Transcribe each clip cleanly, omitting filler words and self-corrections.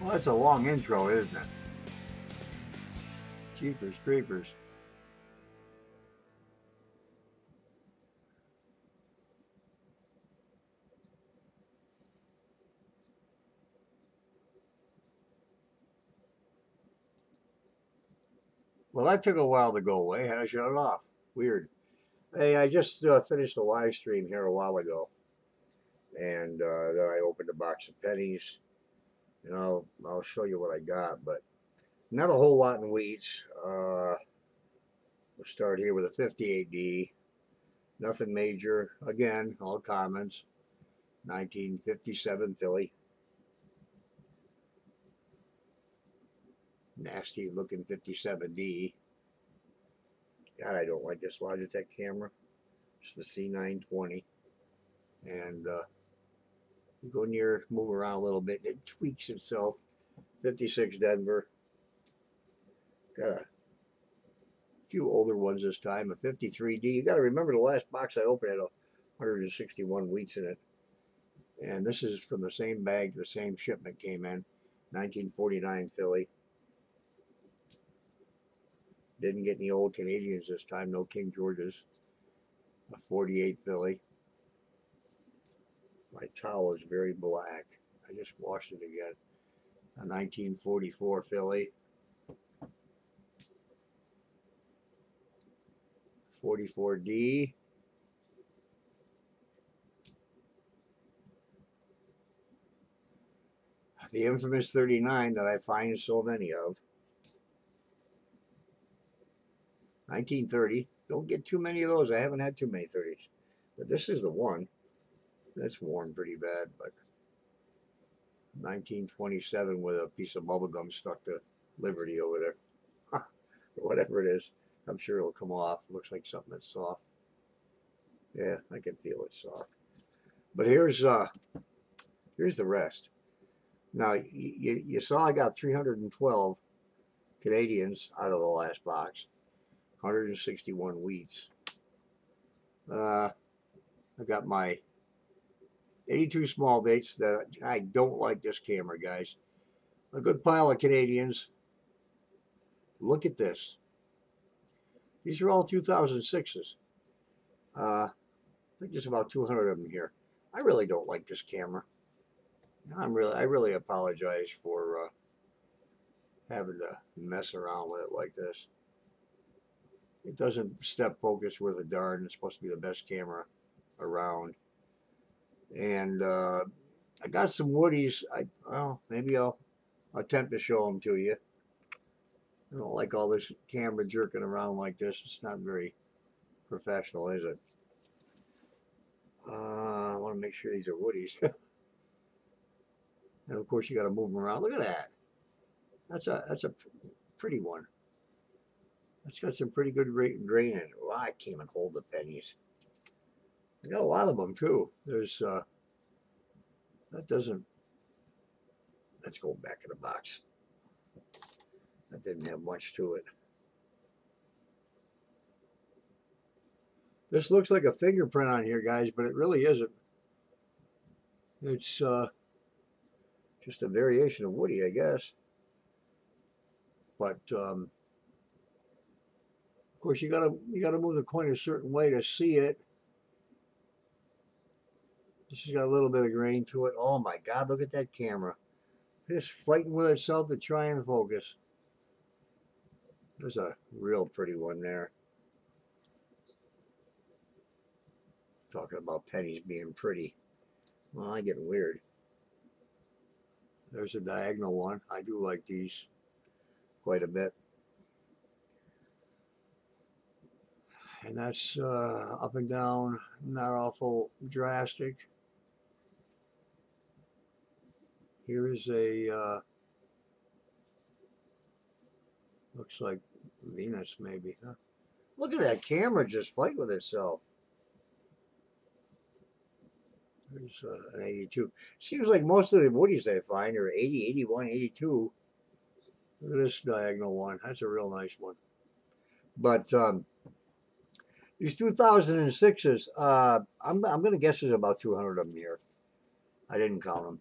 Well, that's a long intro, isn't it? Jeepers creepers. Well, that took a while to go away. Had to shut it off. Weird. Hey, I just finished a live stream here a while ago, and then I opened a box of pennies, and I'll show you what I got, but not a whole lot in wheats. We'll start here with a 58D. Nothing major. Again, all commons. 1957 Philly. Nasty looking 57D. God, I don't like this Logitech camera. It's the C920. And you go near, move around a little bit, it tweaks itself. 56 Denver. Got a few older ones this time. A 53D. You got to remember the last box I opened had 161 wheats in it. And this is from the same bag, the same shipment came in. 1949 Philly. Didn't get any old Canadians this time, no King Georges. A 48 Philly. My towel is very black. I just washed it again. A 1944 Philly. 44D. The infamous 39 that I find so many of. 1930. Don't get too many of those. I haven't had too many 30s. But this is the one. That's worn pretty bad, but 1927 with a piece of bubble gum stuck to Liberty over there. Or whatever it is. I'm sure it'll come off. Looks like something that's soft. Yeah, I can feel it soft. But here's the rest. Now, you saw I got 312 Canadians out of the last box. 161 wheats. I got my 82 small dates that I don't like this camera, guys. A good pile of Canadians. Look at this. These are all 2006s. I think there's about 200 of them here. I really don't like this camera. I really apologize for having to mess around with it like this. It doesn't step focus worth a darn. It's supposed to be the best camera around. And I got some woodies. Well, maybe I'll attempt to show them to you. I don't like all this camera jerking around like this. It's not very professional, is it? I want to make sure these are woodies. And of course, you got to move them around. Look at that. That's a pretty one. That's got some pretty good grain in it. Well, I can't even hold the pennies. I got a lot of them too. There's that doesn't. Let's go back in the box. That didn't have much to it. This looks like a fingerprint on here, guys, but it really isn't. It's just a variation of Woody, I guess. But of course, you gotta move the coin a certain way to see it. This has got a little bit of grain to it. Oh my God! Look at that camera. It's fighting with itself to try and focus. There's a real pretty one there. Talking about pennies being pretty. Well, I'm getting weird. There's a diagonal one. I do like these quite a bit. And that's up and down, not awful drastic. Here is a, looks like Venus maybe, huh? Look at that camera just fight with itself. There's an 82. Seems like most of the woodies I find are 80, 81, 82. Look at this diagonal one. That's a real nice one. But these 2006s, I'm going to guess there's about 200 of them here. I didn't count them.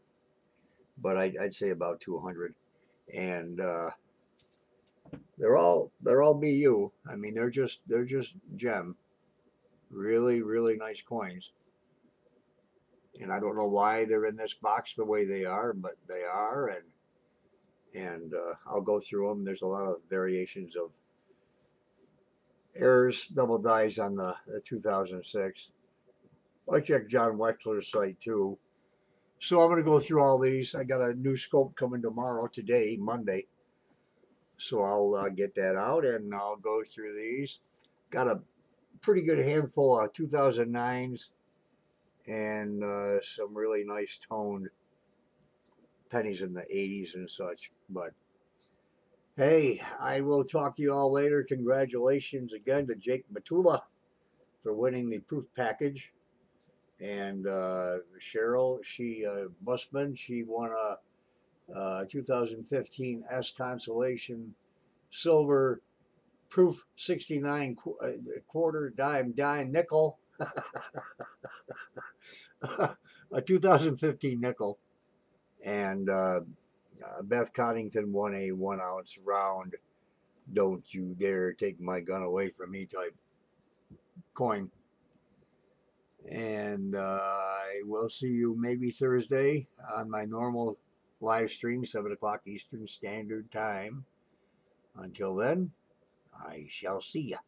but I'd say about 200. And they're all BU. I mean, they're just gem, really really nice coins. And I don't know why they're in this box the way they are, but they are. And I'll go through them. There's a lot of variations of errors, double dies on the 2006. I checked John Wexler's site too. So I'm going to go through all these. I got a new scope coming tomorrow, today, Monday. So I'll get that out and I'll go through these. Got a pretty good handful of 2009s and some really nice toned pennies in the 80s and such. But hey, I will talk to you all later. Congratulations again to Jake Matula for winning the proof package. And Cheryl, she Busman, she won a 2015 S Consolation Silver Proof 69 quarter dime nickel. A 2015 nickel. And Beth Coddington won a 1 ounce round. Don't you dare take my gun away from me type coin. And I will see you maybe Thursday on my normal live stream, 7 o'clock Eastern Standard Time. Until then, I shall see ya.